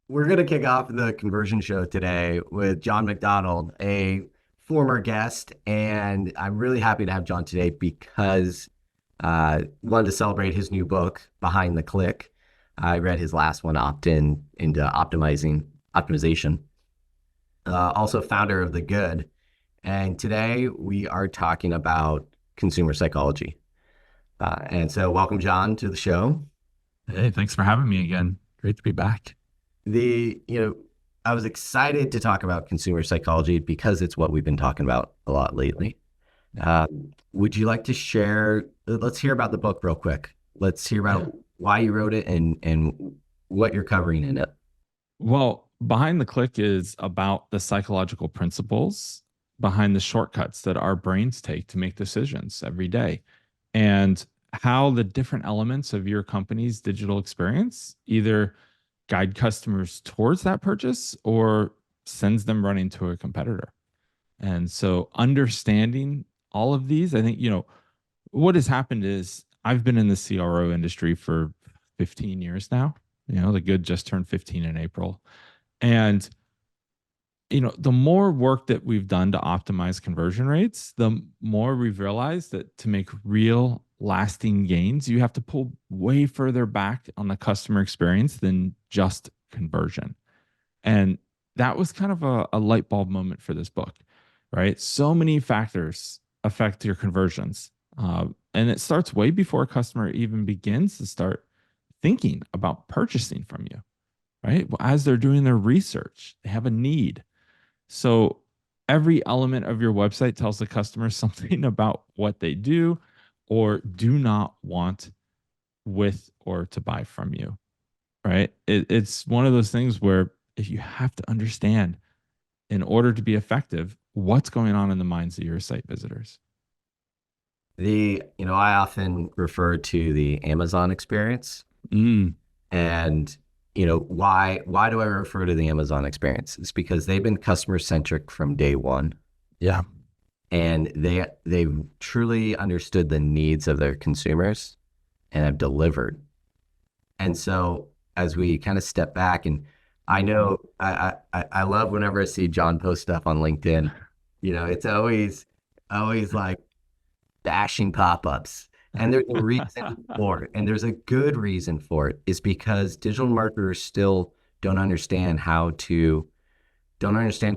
We're going to kick off the conversion show today with Jon MacDonald, a former guest. And I'm really happy to have Jon today because wanted to celebrate his new book, Behind the Click. I read his last one, Opt-in into optimization. Also founder of The Good. And today we are talking about consumer psychology. And so welcome, Jon, to the show. Hey, thanks for having me again. Great to be back. the you know I was excited to talk about consumer psychology because it's what we've been talking about a lot lately. Would you like to share? Let's hear about the book real quick. Let's hear Yeah. about why you wrote it and what you're covering in it. Well, Behind the Click is about the psychological principles behind the shortcuts that our brains take to make decisions every day and how the different elements of your company's digital experience either guide customers towards that purchase or sends them running to a competitor. And so understanding all of these, I think, what has happened is I've been in the CRO industry for 15 years now. The Good just turned 15 in April. And, the more work that we've done to optimize conversion rates, the more we've realized that to make real lasting gains, you have to pull way further back on the customer experience than just conversion. And that was kind of a light bulb moment for this book, right? So many factors affect your conversions. And it starts way before a customer even begins to start thinking about purchasing from you, right? Well, as they're doing their research, they have a need. So every element of your website tells the customer something about what they do or do not want with or to buy from you, right? It's one of those things where if you have to understand in order to be effective, what's going on in the minds of your site visitors. I often refer to the Amazon experience. Mm, And why do I refer to the Amazon experience? It's because they've been customer centric from day one, yeah. and they've truly understood the needs of their consumers and have delivered. And so as we kind of step back, and I know I love whenever I see Jon post stuff on LinkedIn. It's always like bashing pop-ups. And there's a reason for it. And there's a good reason for it, is because digital marketers still don't understand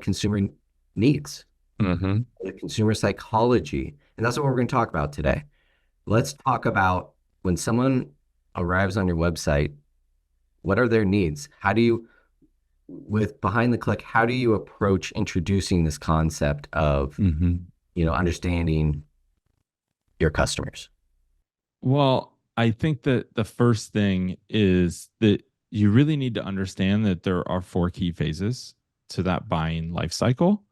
consumer needs, Mm-hmm. the consumer psychology. And that's what we're going to talk about today. Let's talk about when someone arrives on your website, what are their needs? With Behind the Click, how do you approach introducing this concept of, Mm-hmm. understanding your customers? Well, I think that the first thing is that you really need to understand that there are four key phases to that buying life cycle.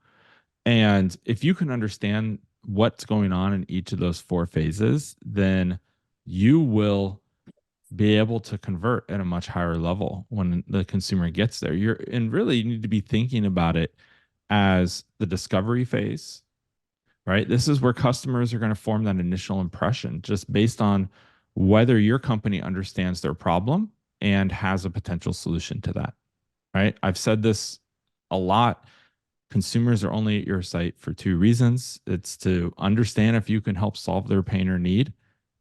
And if you can understand what's going on in each of those four phases, then you will be able to convert at a much higher level when the consumer gets there. And really you need to be thinking about it as the discovery phase, right? This is where customers are going to form that initial impression just based on whether your company understands their problem and has a potential solution to that, right? I've said this a lot. Consumers are only at your site for two reasons. It's to understand if you can help solve their pain or need,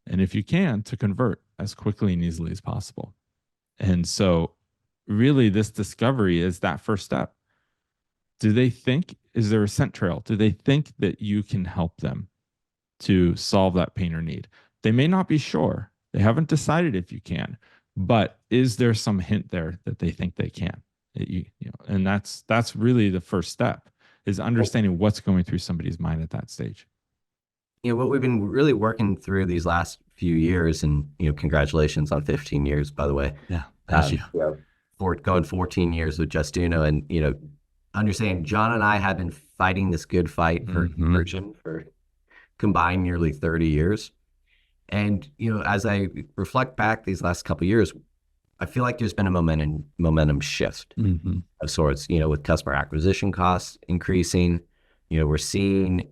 and if you can, to convert as quickly and easily as possible. And so, really, this discovery is that first step. Do they think, is there a scent trail? Do they think that you can help them to solve that pain or need? They may not be sure. They haven't decided if you can, but is there some hint there that they think they can? And that's really the first step, is understanding what's going through somebody's mind at that stage. What we've been really working through these last few years, and congratulations on 15 years, by the way. Yeah. Thank you. Yeah. For going 14 years with Justuno, and understanding Jon and I have been fighting this good fight for conversion for combined nearly 30 years. And as I reflect back these last couple of years, I feel like there's been a momentum shift of sorts. With customer acquisition costs increasing, we're seeing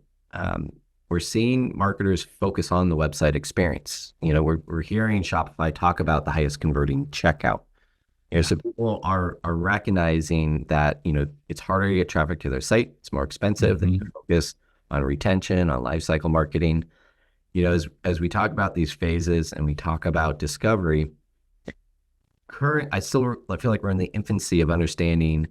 marketers focus on the website experience. We're hearing Shopify talk about the highest converting checkout. Yeah. So people are recognizing that, it's harder to get traffic to their site. It's more expensive. They Mhm. can focus on retention, on lifecycle marketing. As we talk about these phases and we talk about discovery, I feel like we're in the infancy of understanding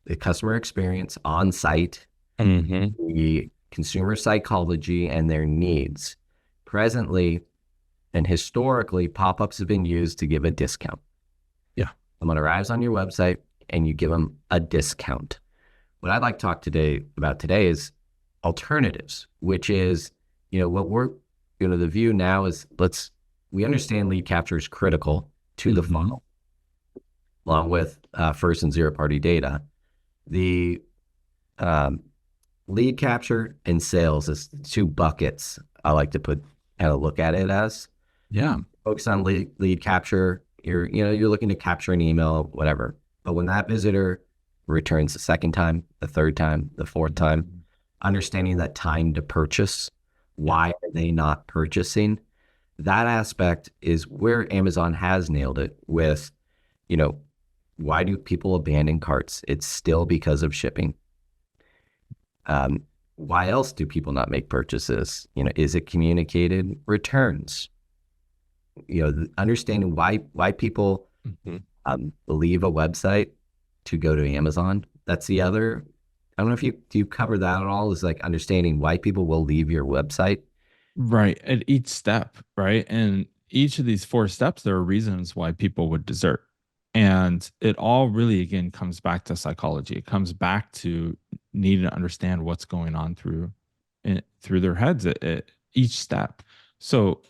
the customer experience on site, Mhm. the consumer psychology, and their needs. Presently and historically, pop-ups have been used to give a discount. Yeah. Someone arrives on your website and you give them a discount. What I'd like to talk about today is alternatives, which is, what the view now is we understand lead capture is critical to the Mhm. funnel, along with first and zero party data. The um, lead capture and sales is two buckets I like to kind of look at it as. Yeah. Focus on lead capture. You're looking to capture an email, whatever. But when that visitor returns the second time, the third time, the fourth time, Mhm. understanding that time to purchase, Yeah. why are they not purchasing? That aspect is where Amazon has nailed it with, you know, why do people abandon carts? It's still because of shipping. Um, why else do people not make purchases? Is it communicated returns? Understanding why people Mhm. leave a website to go to Amazon. That's the other. I don't know if you cover that at all. Is like understanding why people will leave your website. Right. At each step, right? And each of these four steps, there are reasons why people would desert. And it all really, again, comes back to psychology. It comes back to needing to understand what's going on through their heads at each step. So,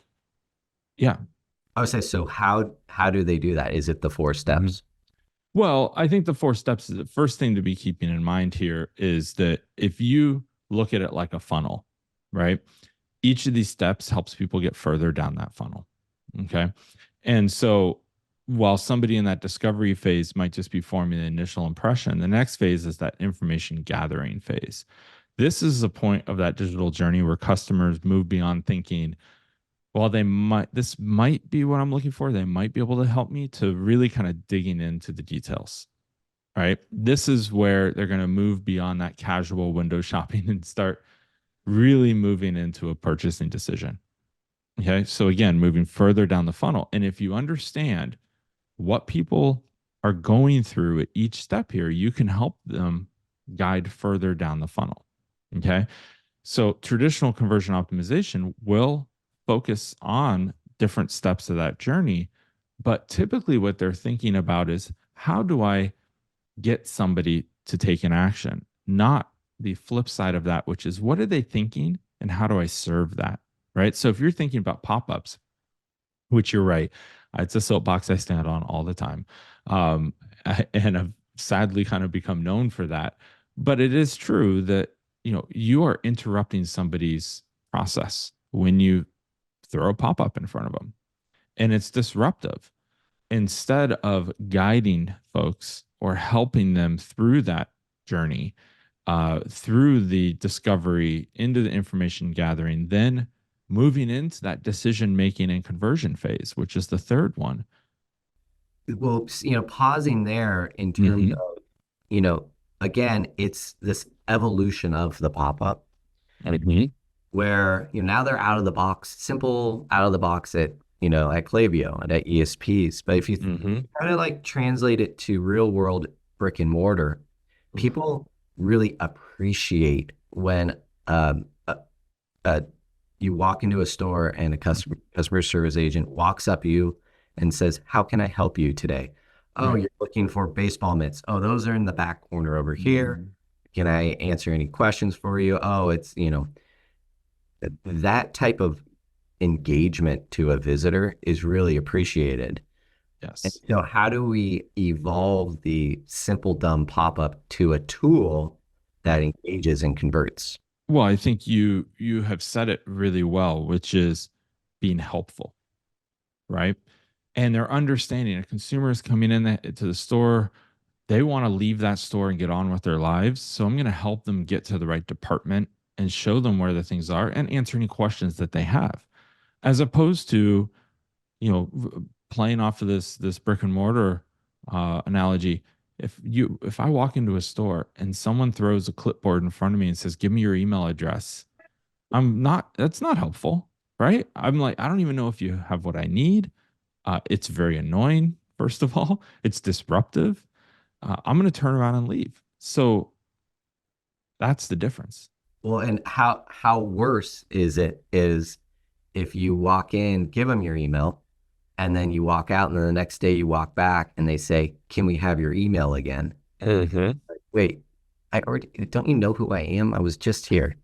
yeah. I would say so. How do they do that? Is it the four Mhm. steps? Well, I think the four steps is the first thing to be keeping in mind here is that if you look at it like a funnel, right? Each of these steps helps people get further down that funnel. Okay. And so while somebody in that discovery phase might just be forming the initial impression, the next phase is that information gathering phase. This is the point of that digital journey where customers move beyond thinking, well, this might be what I'm looking for. They might be able to help me to really kind of digging into the details. Right. This is where they're going to move beyond that casual window shopping and start really moving into a purchasing decision. Okay. So again, moving further down the funnel. And if you understand what people are going through at each step here, you can help them guide further down the funnel. Okay. So traditional conversion optimization will focus on different steps of that journey. But typically, what they're thinking about is how do I get somebody to take an action, not the flip side of that, which is what are they thinking and how do I serve that? Right. So if you're thinking about pop ups, which you're right, it's a soapbox I stand on all the time. Um, and I've sadly kind of become known for that. But it is true that, you are interrupting somebody's process when you throw a pop up in front of them and it's disruptive instead of guiding folks or helping them through that journey, through the discovery, into the information gathering, then moving into that decision making and conversion phase, which is the third one. Well, pausing there in terms Mm-hmm. of, you know, again, it's this evolution of the pop-up Mm-hmm. where, now they're out of the box, simple out of the box at Klaviyo and at ESPs. But if you Mm-hmm. kind of like translate it to real world brick and mortar, people really appreciate when uh, uh, you walk into a store and a customer service agent walks up to you and says, "How can I help you today?" "Oh, Right. you're looking for baseball mitts. Oh, those are in the back corner over here. Mm-hmm. Can I answer any questions for you?" Oh, it's, that type of engagement to a visitor is really appreciated. And Yes. so how do we evolve the simple dumb pop-up to a tool that engages and converts? Well, I think you have said it really well, which is being helpful, right? And they're understanding a consumer is coming to the store. They want to leave that store and get on with their lives. So I'm going to help them get to the right department and show them where the things are and answer any questions that they have, as opposed to, playing off of this brick and mortar. analogy. If I walk into a store and someone throws a clipboard in front of me and says, "Give me your email address," that's not helpful, right? I'm like, I don't even know if you have what I need. It's very annoying. First of all, it's disruptive. I'm going to turn around and leave. So that's the difference. Well, and how worse is it is if you walk in, give them your email, and then you walk out, and then the next day you walk back and they say, "Can we have your email again?" Mm-hmm. Like, wait, I already don't you know who I am? I was just here.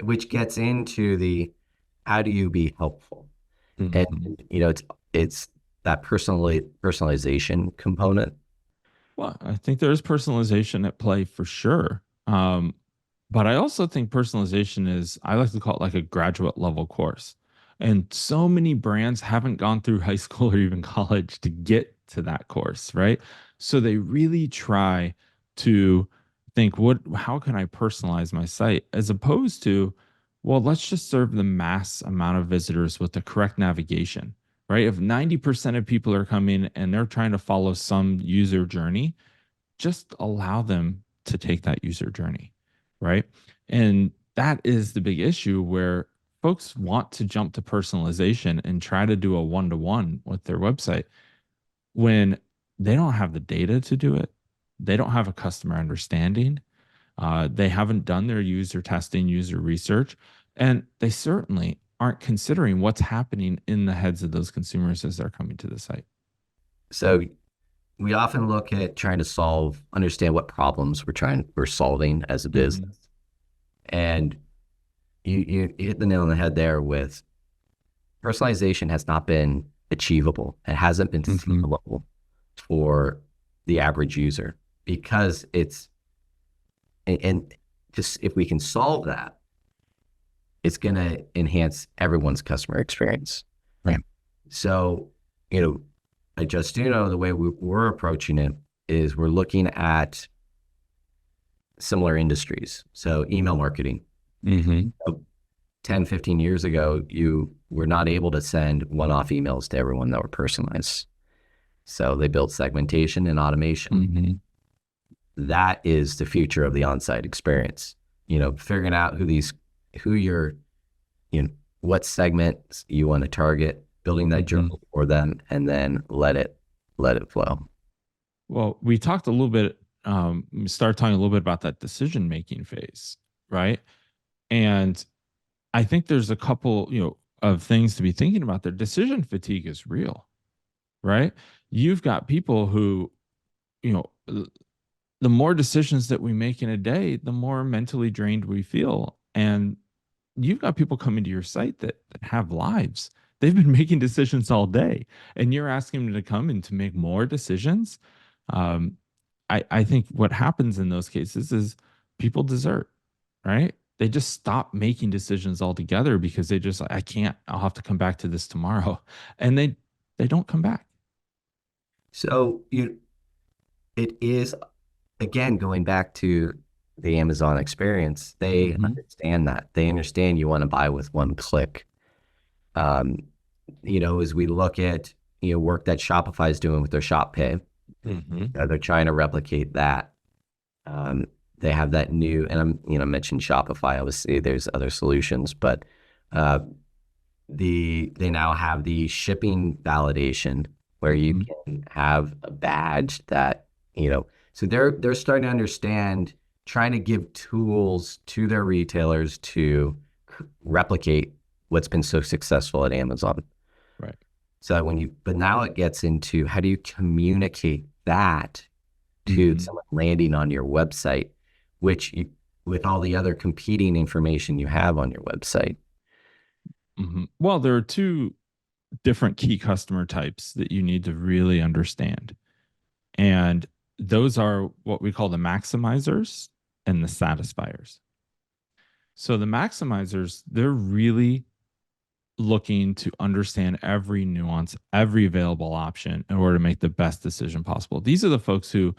Which gets into the how do you be helpful? And Mm-hmm. it's that personalization component. Well, I think there is personalization at play for sure. But I also think personalization is, I like to call it like a graduate level course. And so many brands haven't gone through high school or even college to get to that course, right? So they really try to think, how can I personalize my site? As opposed to, well, let's just serve the mass amount of visitors with the correct navigation, right? If 90% of people are coming and they're trying to follow some user journey, just allow them to take that user journey, right? And that is the big issue where folks want to jump to personalization and try to do a one-to-one with their website when they don't have the data to do it. They don't have a customer understanding. They haven't done their user testing, user research, and they certainly aren't considering what's happening in the heads of those consumers as they're coming to the site. So we often look at trying to understand what problems we're solving as a Mm-hmm. business. And you hit the nail on the head there with personalization has not been achievable. It hasn't been Mm-hmm. scalable for the average user because and just if we can solve that, it's going to enhance everyone's customer experience. Right. So, at Justuno, the way we're approaching it is we're looking at similar industries. So email marketing. Mm-hmm. 10, 15 years ago, you were not able to send one-off emails to everyone that were personalized. So they built segmentation and automation. Mm-hmm. That is the future of the on-site experience. Figuring out what segments you want to target, building that journal for them, and then let it flow. Well, we talked a little bit, we started talking a little bit about that decision making phase, right? And I think there's a couple, of things to be thinking about there. Decision fatigue is real, right? You've got people who, you know, the more decisions that we make in a day, the more mentally drained we feel. And you've got people coming to your site that have lives. They've been making decisions all day, and you're asking them to come and to make more decisions. Um, I think what happens in those cases is people desert, right? They just stop making decisions altogether because they just I can't. I'll have to come back to this tomorrow, and they don't come back. So it is, again, going back to the Amazon experience. They understand that. They understand you want to buy with one click. Um, as we look at work that Shopify is doing with their Shop Pay, they're trying to replicate that. They have that new, and I mentioned Shopify. Obviously, there's other solutions, but they now have the shipping validation where you can have a badge that So they're starting to understand, trying to give tools to their retailers to replicate what's been so successful at Amazon. Right. So but now it gets into how do you communicate that to someone landing on your website, with all the other competing information you have on your website. Well, there are two different key customer types that you need to really understand. And those are what we call the maximizers and the satisfiers. So the maximizers, they're really looking to understand every nuance, every available option in order to make the best decision possible. These are the folks who,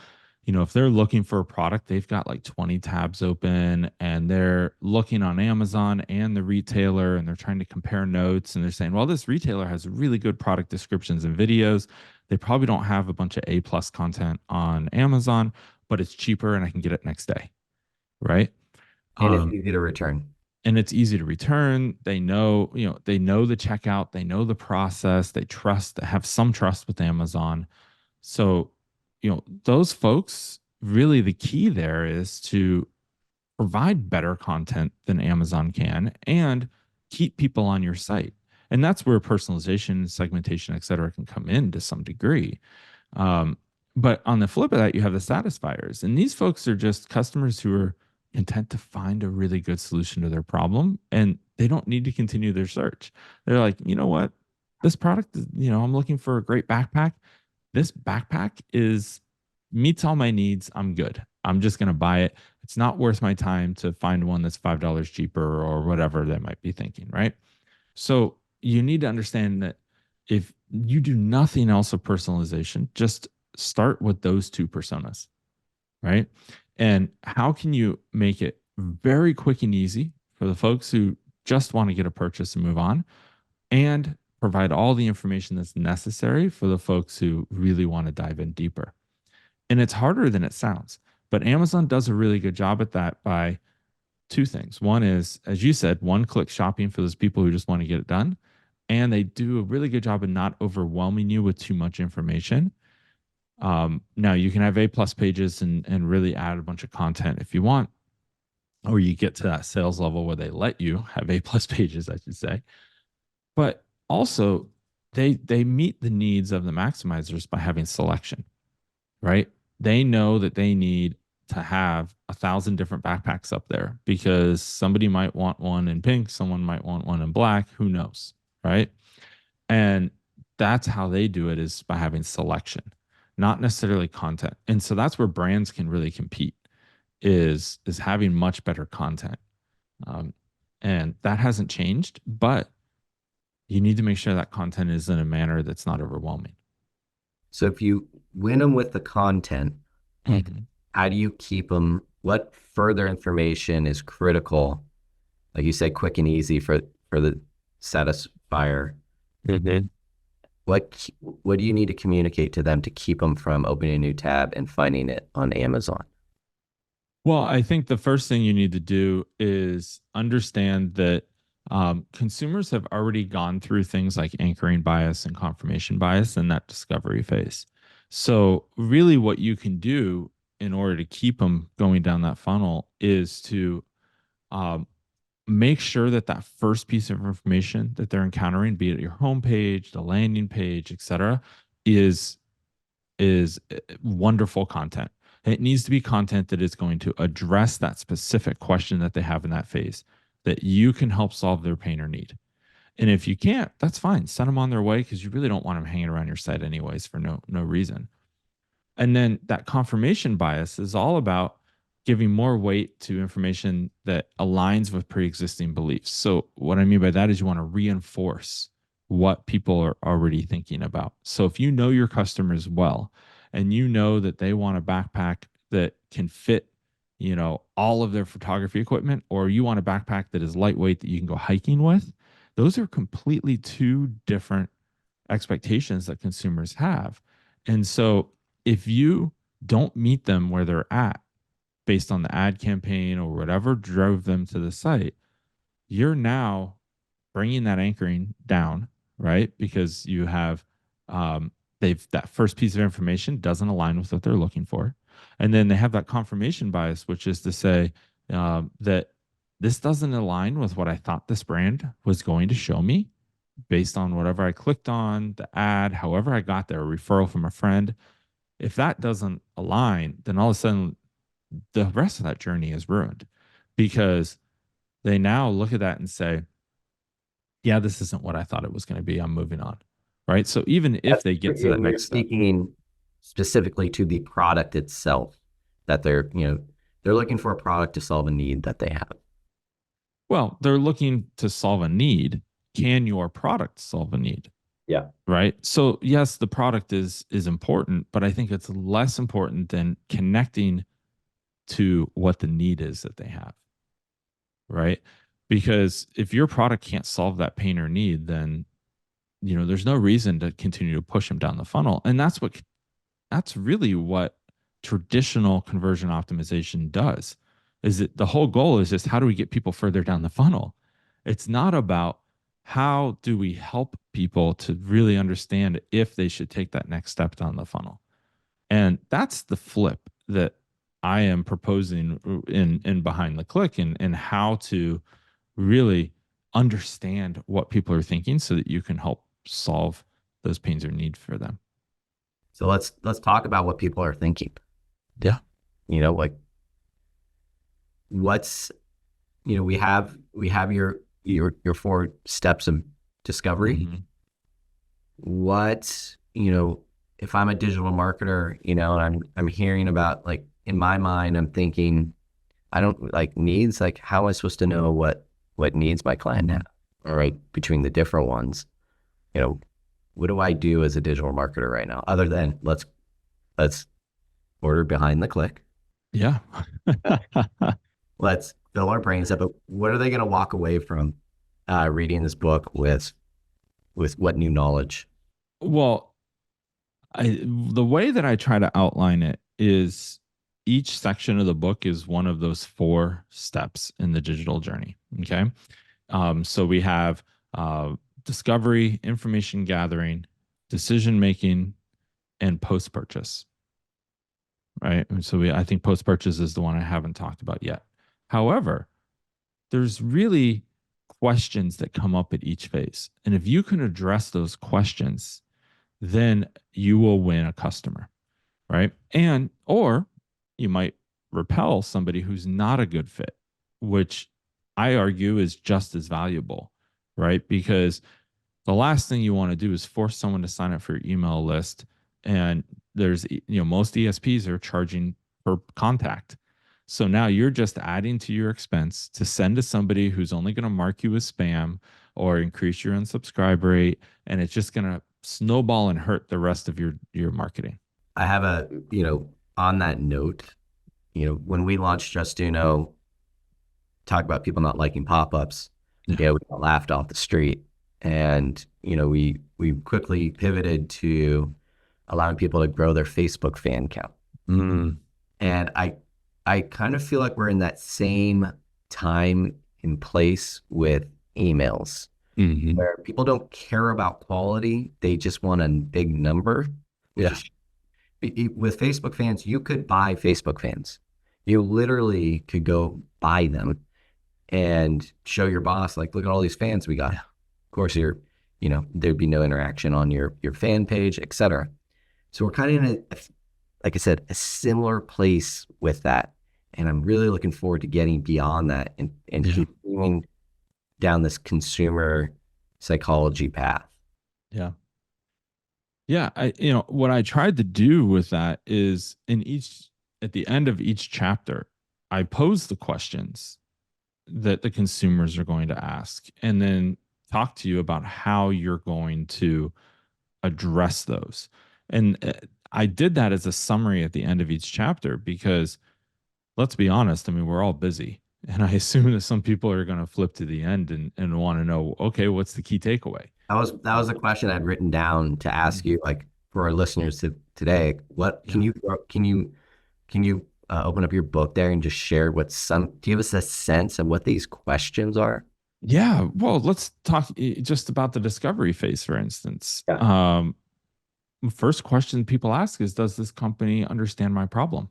if they're looking for a product, they've got like 20 tabs open and they're looking on Amazon and the retailer and they're trying to compare notes and they're saying, well, this retailer has really good product descriptions and videos. They probably don't have a bunch of A plus content on Amazon, but it's cheaper and I can get it next day, right? And it's Um, easy to return. and it's easy to return. They know, they know the checkout, they know the process, they trust, have some trust with Amazon. So, those folks, really the key there is to provide better content than Amazon can and keep people on your site. And that's where personalization, segmentation, et cetera, can come in to some degree. Um, but on the flip of that, you have the satisfiers. And these folks are just customers who are content to find a really good solution to their problem and they don't need to continue their search. They're like, you know what? This product, I'm looking for a great backpack. This backpack is meets all my needs. I'm good. I'm just going to buy it. It's not worth my time to find one that's $5 cheaper or whatever they might be thinking, right? So you need to understand that if you do nothing else of personalization, just start with those two personas, right? And how can you make it very quick and easy for the folks who just want to get a purchase and move on, and provide all the information that's necessary for the folks who really want to dive in deeper? And it's harder than it sounds, but Amazon does a really good job at that by two things. One is, as you said, one click shopping for those people who just want to get it done. And they do a really good job of not overwhelming you with too much information. Now you can have A plus pages and really add a bunch of content if you want, or you get to that sales level where they let you have A plus pages, I should say. But also they meet the needs of the maximizers by having selection, right? They know that they need to have 1,000 different backpacks up there because somebody might want one in pink, someone might want one in black, who knows, right? And that's how they do it, is by having selection, not necessarily content. And so that's where brands can really compete, is having much better content. Um, and that hasn't changed, but you need to make sure that content is in a manner that's not overwhelming. So if you win them with the content, Mhm. how do you keep them? What further information is critical? Like you said, quick and easy for the satisfier. Mhm. What do you need to communicate to them to keep them from opening a new tab and finding it on Amazon? Well, I think the first thing you need to do is understand that consumers have already gone through things like anchoring bias and confirmation bias in that discovery phase. So, really, what you can do in order to keep them going down that funnel is to um, make sure that that first piece of information that they're encountering, be it your homepage, the landing page, etc., is wonderful content. It needs to be content that is going to address that specific question that they have in that phase, that you can help solve their pain or need. And if you can't, that's fine. Send them on their way, because you really don't want them hanging around your site anyways for no reason. And then that confirmation bias is all about giving more weight to information that aligns with pre-existing beliefs. So what I mean by that is you want to reinforce what people are already thinking about. So if you know your customers well and you know that they want a backpack that can fit, all of their photography equipment, or you want a backpack that is lightweight that you can go hiking with, those are completely two different expectations that consumers have. And so if you don't meet them where they're at based on the ad campaign or whatever drove them to the site, you're now bringing that anchoring down, right? Because you have, they've, that first piece of information doesn't align with what they're looking for. And then they have that confirmation bias, which is to say that this doesn't align with what I thought this brand was going to show me based on whatever I clicked on, the ad, however I got there, a referral from a friend. If that doesn't align, then all of a sudden the rest of that journey is ruined, because they now look at that and say, yeah, this isn't what I thought it was going to be. I'm moving on. Right. So even if That's, they get to that you're next step, speaking specifically to the product itself, that they're looking for a product to solve a need that they have. well, they're looking to solve a need. Can your product solve a need? Yeah. Right. So yes, the product is important, but I think it's less important than connecting to what the need is that they have. Right. Because if your product can't solve that pain or need, then there's no reason to continue to push them down the funnel. And that's really what traditional conversion optimization does. Is that the whole goal is just how do we get people further down the funnel? It's not about how do we help people to really understand if they should take that next step down the funnel. And that's the flip that I am proposing in behind the click, and how to really understand what people are thinking so that you can help solve those pains or need for them. So let's talk about what people are thinking. Yeah. Like what's we have your 4 steps of discovery. Mm-hmm. What, if I'm a digital marketer, and I'm hearing about, like, in my mind, I'm thinking, I don't like needs, like, how am I supposed to know what needs my client have? All right, between the different ones, what do I do as a digital marketer right now? Other than let's order behind the click. Yeah. Let's fill our brains up. But what are they going to walk away from reading this book with what new knowledge? Well, the way that I try to outline it is each section of the book is one of those 4 steps in the digital journey. Okay. So we have discovery, information gathering, decision making, and post purchase. Right. And so I think post purchase is the one I haven't talked about yet. However, there's really questions that come up at each phase. And if you can address those questions, then you will win a customer, right? And or you might repel somebody who's not a good fit, which I argue is just as valuable, right? Because the last thing you want to do is force someone to sign up for your email list. And there's, most ESPs are charging per contact. So now you're just adding to your expense to send to somebody who's only going to mark you as spam or increase your unsubscribe rate. And it's just going to snowball and hurt the rest of your marketing. I have on that note, when we launched Just Uno, talk about people not liking pop-ups. Yeah, we got laughed off the street. And, we quickly pivoted to allowing people to grow their Facebook fan count. Mm. And I kind of feel like we're in that same time and place with emails, Mm-hmm. where people don't care about quality. They just want a big number. Yeah. With Facebook fans, you could buy Facebook fans. You literally could go buy them and show your boss, like, look at all these fans we got. Yeah. Of course, there'd be no interaction on your fan page, etc. So we're kind of in like I said, a similar place with that. And I'm really looking forward to getting beyond that and keep moving down this consumer psychology path. Yeah. Yeah. What I tried to do with that is at the end of each chapter, I pose the questions that the consumers are going to ask, and then talk to you about how you're going to address those. And I did that as a summary at the end of each chapter because, let's be honest, I mean, we're all busy. And I assume that some people are going to flip to the end and want to know, okay, what's the key takeaway? That was a question I'd written down to ask you, like, for our listeners today. What can you open up your book there and just share give us a sense of what these questions are? Yeah. Well, let's talk just about the discovery phase, for instance. Yeah. First question people ask is, does this company understand my problem?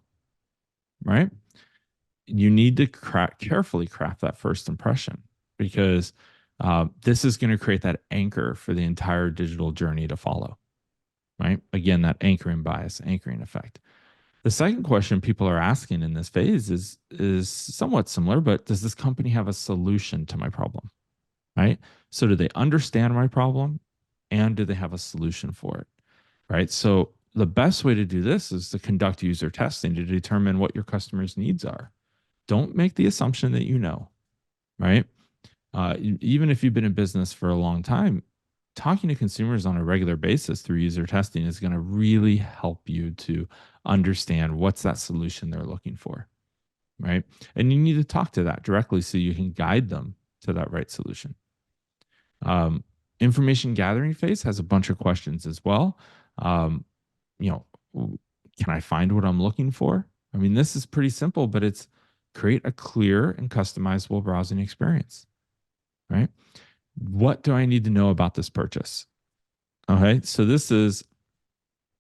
Right? You need to carefully craft that first impression, because this is going to create that anchor for the entire digital journey to follow. Right? Again, that anchoring bias, anchoring effect. The second question people are asking in this phase is somewhat similar, but does this company have a solution to my problem? Right? So do they understand my problem, and do they have a solution for it? Right? So the best way to do this is to conduct user testing to determine what your customers' needs are. Don't make the assumption that you know, right? Even if you've been in business for a long time, talking to consumers on a regular basis through user testing is going to really help you to understand what's that solution they're looking for, right? And you need to talk to that directly so you can guide them to that right solution. Information gathering phase has a bunch of questions as well. Um, you know, can I find what I'm looking for? I mean, this is pretty simple, but it's create a clear and customizable browsing experience, right? What do I need to know about this purchase? Okay. So this is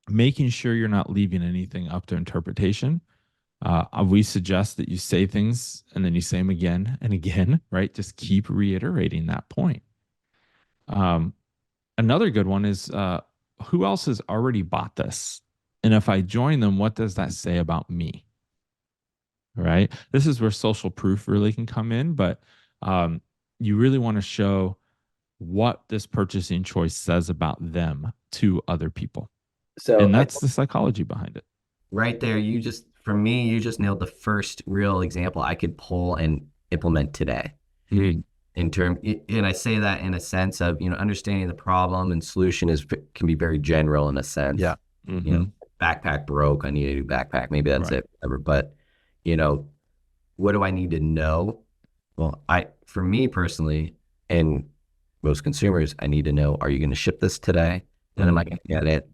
making sure you're not leaving anything up to interpretation. We suggest that you say things and then you say them again and again, right? Just keep reiterating that point. Um, Another good one is who else has already bought this? And if I join them, what does that say about me? Right. This is where social proof really can come in, but you really want to show what this purchasing choice says about them to other people. So And that's the psychology behind it. right there, for me, you just nailed the first real example I could pull and implement today. And I say that in a sense of, understanding the problem and solution can be very general in a sense. Yeah. Backpack broke, I need a new backpack. Maybe that's Right. it, whatever. But, what do I need to know? Well, for me personally, and most consumers, I need to know, are you going to ship this today? And am I going to get it?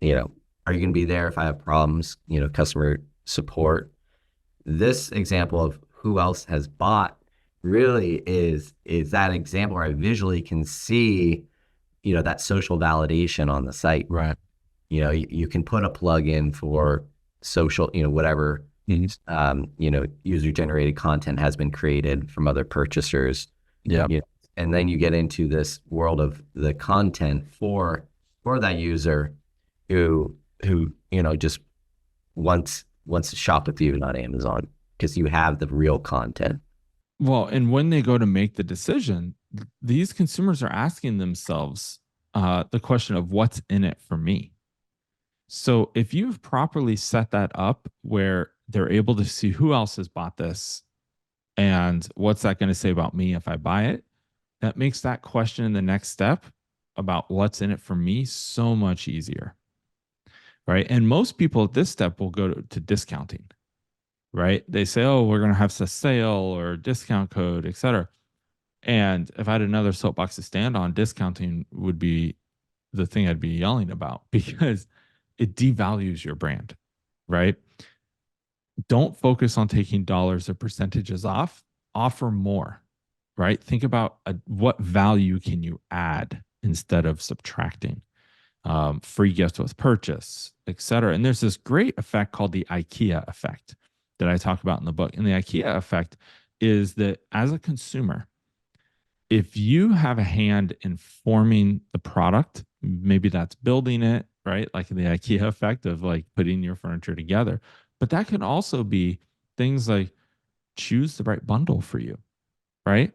Are you going to be there if I have problems? Customer support. This example of who else has bought really is that example where I visually can see, that social validation on the site. Right. You can put a plug in for social, whatever, user generated content has been created from other purchasers. Yeah. And then you get into this world of the content for that user who just wants to shop with you, not Amazon, because you have the real content. Well, and when they go to make the decision, these consumers are asking themselves the question of what's in it for me. So if you've properly set that up where they're able to see who else has bought this and what's that going to say about me if I buy it, that makes that question in the next step about what's in it for me so much easier. Right. And most people at this step will go to discounting. Right. They say, oh, we're going to have a sale or discount code, et cetera. And if I had another soapbox to stand on, discounting would be the thing I'd be yelling about because it devalues your brand. Right. Don't focus on taking dollars or percentages off. Offer more. Right. Think about what value can you add instead of subtracting. Free gift with purchase, et cetera. And there's this great effect called the IKEA effect that I talk about in the book. And the IKEA effect is that as a consumer, if you have a hand in forming the product, maybe that's building it, right? Like the IKEA effect of like putting your furniture together. But that can also be things like choose the right bundle for you, right?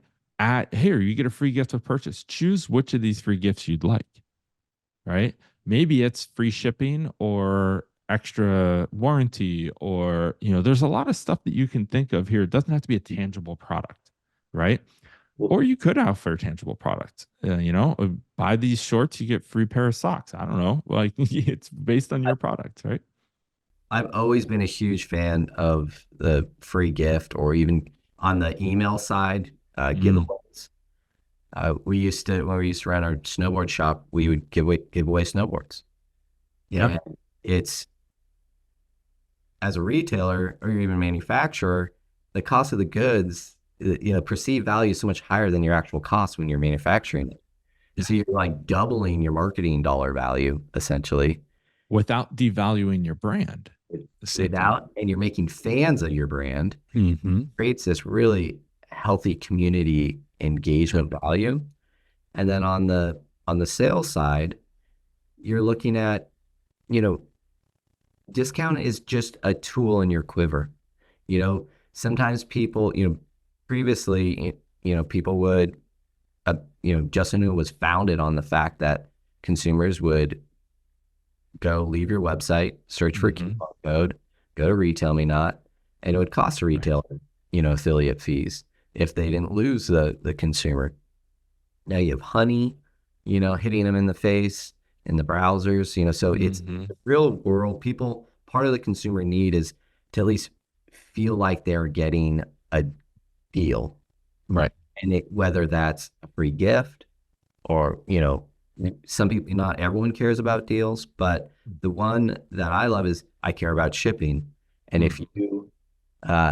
Here, you get a free gift with purchase. Choose which of these free gifts you'd like. Right? Maybe it's free shipping or extra warranty, or, there's a lot of stuff that you can think of here. It doesn't have to be a tangible product, right? Or you could offer a tangible product. Buy these shorts, you get free pair of socks. I don't know. Like it's based on your product, right? I've always been a huge fan of the free gift, or even on the email side, giveaways. When we used to run our snowboard shop, we would give away snowboards. Yeah. It's, as a retailer or even manufacturer, the cost of the goods, perceived value is so much higher than your actual cost when you're manufacturing it. So you're like doubling your marketing dollar value essentially without devaluing your brand. And you're making fans of your brand. Creates this really healthy community engagement value. And then on the sales side, you're looking at, discount is just a tool in your quiver. Sometimes people, previously, people would, Justin was founded on the fact that consumers would go leave your website, search for a coupon code, go to Retail Me Not, and it would cost a retailer, affiliate fees if they didn't lose the consumer. Now you have Honey, hitting them in the face in the browsers, so it's the real world. People, part of the consumer need is to at least feel like they're getting a deal. Right. And whether that's a free gift, or, you know, some people, not everyone cares about deals, but the one that I love is I care about shipping. And if you,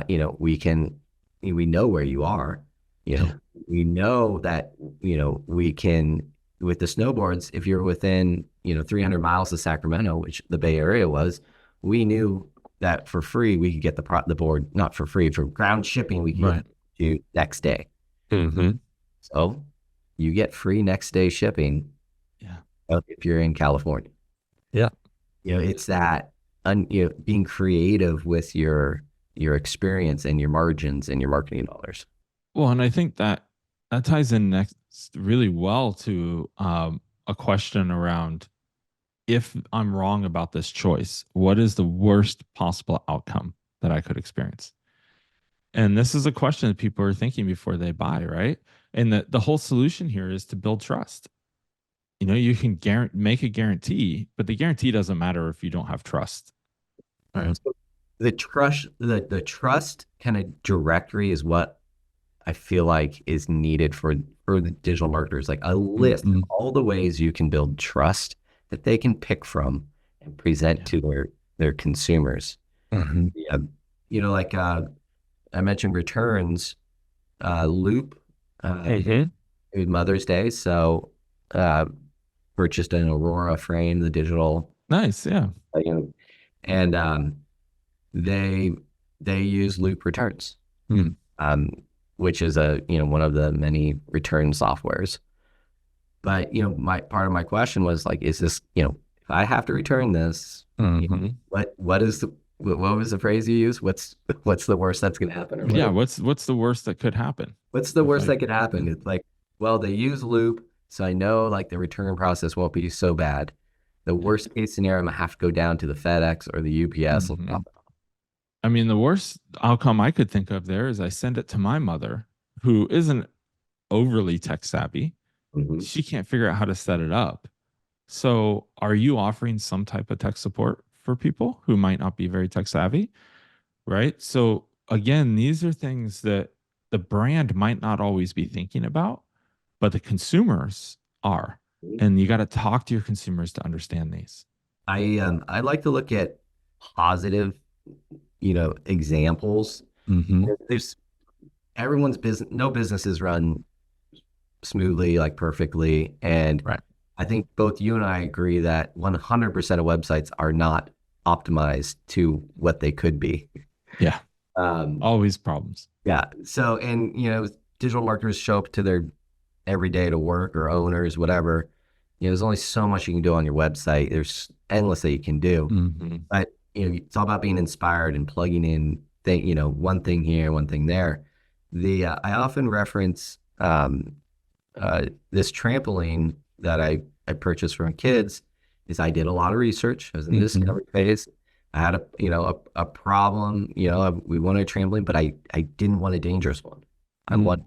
you know, we know where you are, you know, we know that, you know, we can, with the snowboards, if you're within, you know, 300 miles of Sacramento, which the Bay Area was, we knew that for free, we could get the board, not for free, for ground shipping, we could get it to you next day. So you get free next day shipping. Yeah. If you're in California. Yeah. You know, it's that you know, being creative with your experience and your margins and your marketing dollars. Well, and I think that ties in next really well to a question around, if I'm wrong about this choice, what is the worst possible outcome that I could experience? And this is a question that people are thinking before they buy, right? And the whole solution here is to build trust. You know, you can make a guarantee, but the guarantee doesn't matter if you don't have trust. Right. So the trust kind of directory is what I feel like is needed for the digital marketers, like a list of all the ways you can build trust that they can pick from and present to their consumers. Yeah. You know, like I mentioned returns, Loop, Mother's Day. So purchased an Aurora frame, the digital. Nice. Yeah. You know, and they use Loop returns, which is you know, one of the many return softwares. But, you know, part of my question was like, is this, you know, if I have to return this, you know, what was the phrase you used? What's the worst that's going to happen? Or yeah. What's the worst that could happen? What's the worst that could happen? It's like, well, they use Loop, so I know like the return process won't be so bad. The worst case scenario, I'm gonna have to go down to the FedEx or the UPS. I mean, the worst outcome I could think of there is I send it to my mother, who isn't overly tech savvy. She can't figure out how to set it up. So are you offering some type of tech support for people who might not be very tech savvy? Right. So again, these are things that the brand might not always be thinking about, but the consumers are. And you got to talk to your consumers to understand these. I like to look at positive, you know, examples. There's everyone's business, no business is run smoothly, like perfectly. And I think both you and I agree that 100% of websites are not optimized to what they could be. Yeah. Always problems. Yeah. So, and, you know, digital marketers show up to their every day to work, or owners, whatever. You know, there's only so much you can do on your website. There's endless that you can do. But, you know, it's all about being inspired and plugging in, you know, one thing here, one thing there. I often reference this trampoline that I purchased for my kids. Is I did a lot of research. I was in the discovery phase. I had a problem. You know, we wanted a trampoline, but I didn't want a dangerous one. I want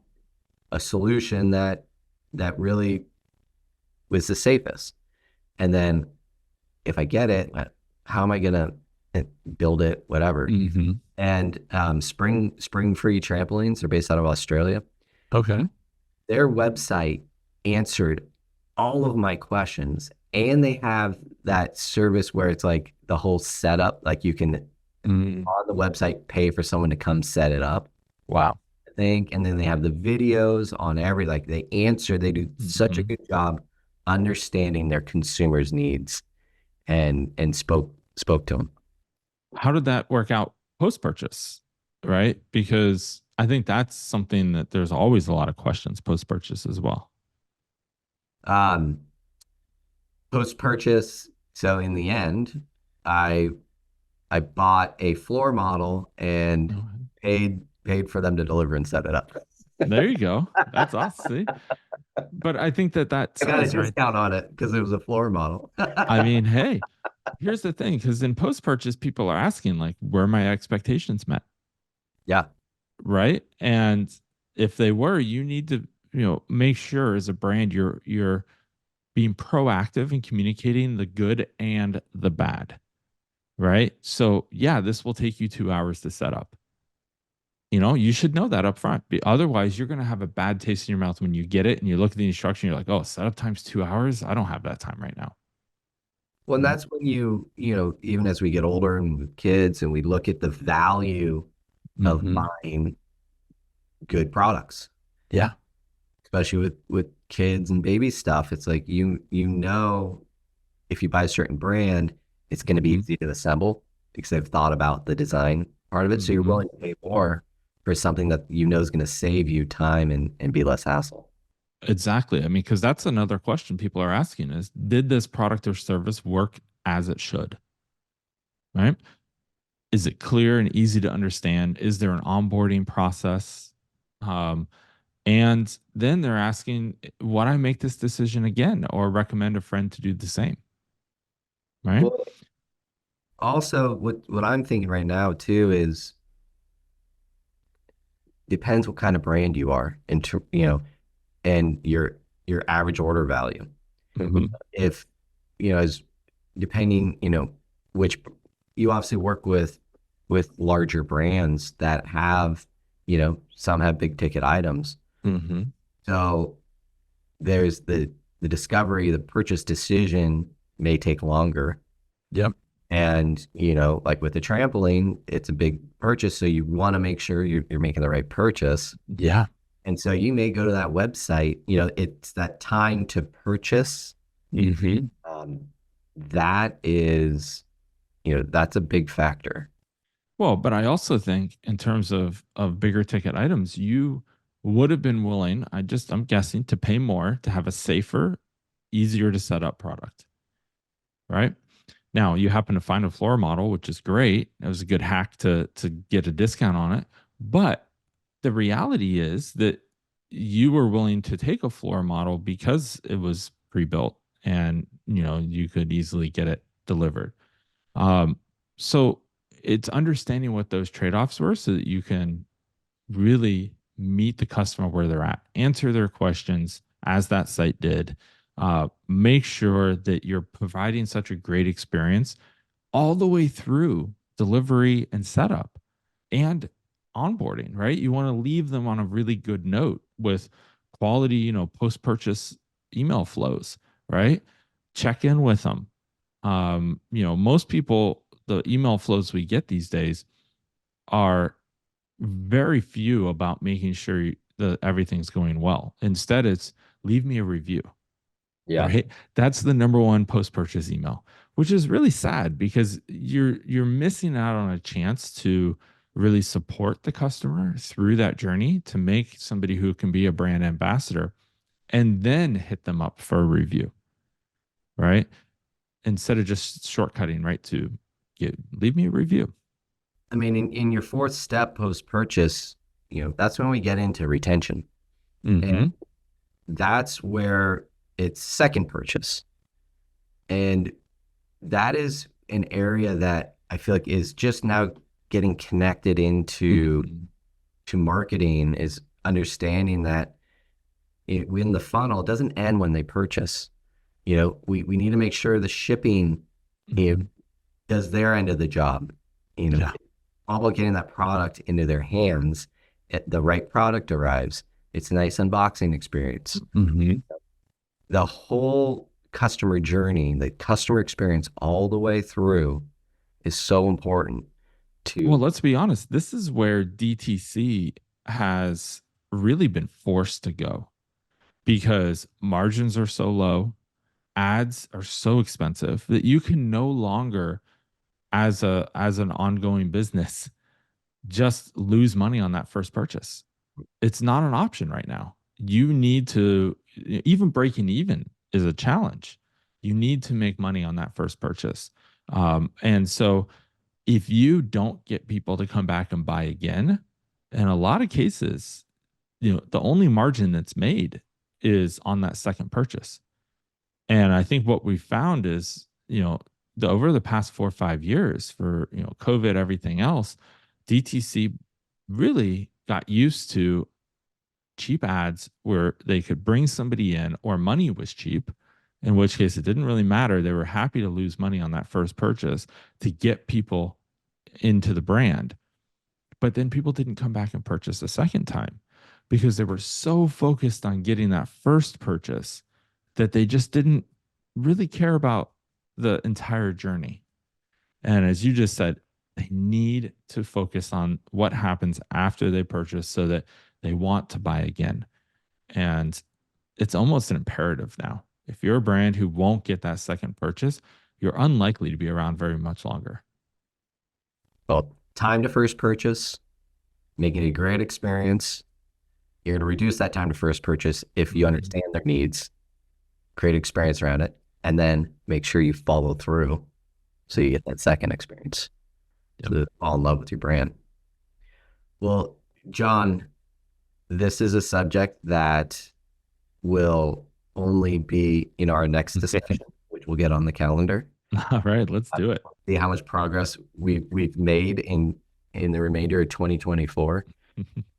a solution that really was the safest. And then if I get it, how am I gonna build it? Whatever. And Spring Free Trampolines are based out of Australia. Okay. Their website answered all of my questions, and they have that service where it's like the whole setup, like you can on the website pay for someone to come set it up. Wow. I think, and then they have the videos on like they do such a good job understanding their consumers' needs and spoke to them. How did that work out post-purchase, right? Because I think that's something that there's always a lot of questions post-purchase as well. Post-purchase, so in the end, I bought a floor model and paid for them to deliver and set it up. There you go. That's awesome. But I think that I got a discount on it because it was a floor model. I mean, hey, here's the thing, because in post-purchase, people are asking, like, were my expectations met? Yeah. Right. And if they were, you need to, you know, make sure as a brand you're being proactive in communicating the good and the bad. Right. So yeah, this will take you 2 hours to set up. You should know that up front. Otherwise, you're going to have a bad taste in your mouth when you get it and you look at the instruction. You're like, oh, setup time's 2 hours. I don't have that time right now. Well, and Right. that's when even as we get older and with kids and we look at the value of Hmm. buying good products, Yeah. especially with kids and baby stuff. It's like if you buy a certain brand, it's going to be Hmm. easy to assemble because they've thought about the design part of it. So you're Hmm. willing to pay more for something that you know is going to save you time and be less hassle. Exactly. I mean, because that's another question people are asking is, did this product or service work as it should? Right? Is it clear and easy to understand? Is there an onboarding process? Um, and then they're asking, would I make this decision again or recommend a friend to do the same? Right? Well, also what I'm thinking right now too is depends what kind of brand you are and your average order value. Hmm. If as depending which you obviously work with larger brands that have some have big ticket items, Hmm. so there's the discovery, the purchase decision may take longer. Yep. And like with the trampoline, it's a big purchase, so you want to make sure you're making the right purchase. Yeah. And so you may go to that website, it's that time to purchase. Hmm. Um, that is, that's a big factor. Well, but I also think in terms of bigger ticket items, you would have been willing, I'm guessing, to pay more to have a safer, easier to set up product, right? Now you happen to find a floor model, which is great. It was a good hack to get a discount on it. But the reality is that you were willing to take a floor model because it was pre-built and you could easily get it delivered. Um, so it's understanding what those trade-offs were so that you can really meet the customer where they're at, answer their questions as that site did, make sure that you're providing such a great experience all the way through delivery and setup and onboarding, right? You want to leave them on a really good note with quality, post purchase email flows, right? Check in with them. Most people, the email flows we get these days are very few about making sure that everything's going well. Instead, it's leave me a review, Yeah. right? That's the number one post-purchase email, which is really sad because you're missing out on a chance to really support the customer through that journey to make somebody who can be a brand ambassador and then hit them up for a review, right? Instead of just shortcutting right to leave me a review. I mean, in your fourth step post purchase, that's when we get into retention. And Hmm. that's where it's second purchase. And that is an area that I feel like is just now getting connected into Hmm. to marketing, is understanding that in the funnel, it doesn't end when they purchase. We need to make sure the shipping you know, Hmm. does their end of the job. Yeah. All about getting that product into their hands. The right product arrives. It's a nice unboxing experience. Hmm. The whole customer journey, the customer experience all the way through is so important Well, to, let's be honest. This is where DTC has really been forced to go because margins are so low, ads are so expensive that you can no longer, as an ongoing business, just lose money on that first purchase. It's not an option right now. You need to, even breaking even is a challenge. You need to make money on that first purchase. And so if you don't get people to come back and buy again, in a lot of cases, the only margin that's made is on that second purchase. And I think what we found is, over the past 4 or 5 years for, COVID, everything else, DTC really got used to cheap ads where they could bring somebody in or money was cheap, in which case it didn't really matter. They were happy to lose money on that first purchase to get people into the brand. but then people didn't come back and purchase a second time because they were so focused on getting that first purchase that they just didn't really care about the entire journey. And as you just said, they need to focus on what happens after they purchase so that they want to buy again. And it's almost an imperative now. If you're a brand who won't get that second purchase, you're unlikely to be around very much longer. Well, time to first purchase, make it a great experience. You're going to reduce that time to first purchase if you understand their needs, create experience around it, and then make sure you follow through so you get that second experience. Yep. So fall in love with your brand. Well, Jon, this is a subject that will only be in our next discussion, which we'll get on the calendar. All right, let's do it. See how much progress we've made in the remainder of 2024.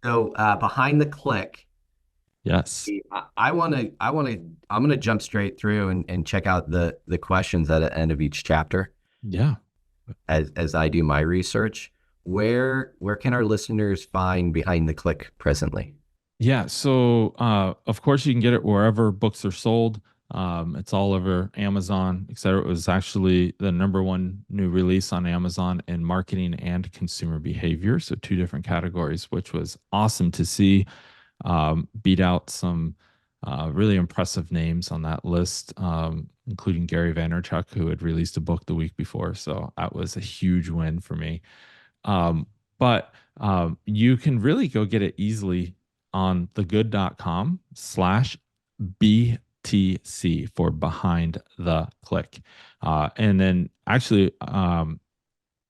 So behind the click, Yes. I'm gonna jump straight through and check out the questions at the end of each chapter. Yeah. As I do my research. Where can our listeners find Behind the Click presently? Yeah. So, of course, you can get it wherever books are sold. It's all over Amazon, et cetera. It was actually the #1 new release on Amazon in marketing and consumer behavior. So, 2 different categories, which was awesome to see. Beat out some really impressive names on that list, including Gary Vaynerchuk, who had released a book the week before. So, that was a huge win for me. But you can really go get it easily on thegood.com/BTC for Behind the Click. And then actually, I'm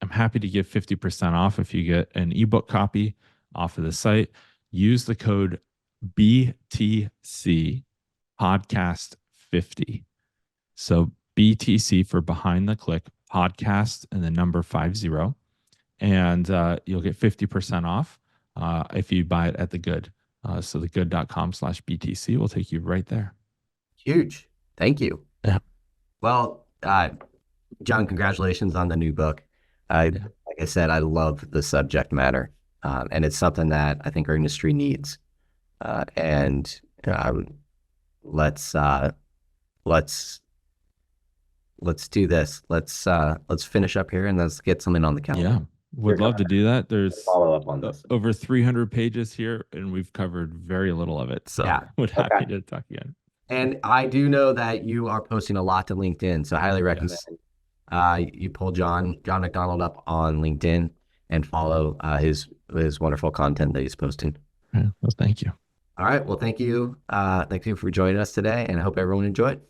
happy to give 50% off if you get an ebook copy off of the site. Use the code BTC podcast 50. So BTC for Behind the Click podcast and the number 50. And you'll get 50% off if you buy it at The Good. So thegood.com/BTC will take you right there. Huge. Thank you. Yeah. Well, Jon, congratulations on the new book. Like I said, I love the subject matter, and it's something that I think our industry needs. And let's do this. Let's finish up here and let's get something on the calendar. Yeah, would love to do that. There's Follow up on this. over 300 pages here, and we've covered very little of it. So Yeah. would happy to talk again. And I do know that you are posting a lot to LinkedIn, so I highly recommend you pull Jon MacDonald up on LinkedIn and follow his wonderful content that he's posting. Yeah, well, thank you. All right. Well, thank you. Thank you for joining us today, and I hope everyone enjoyed.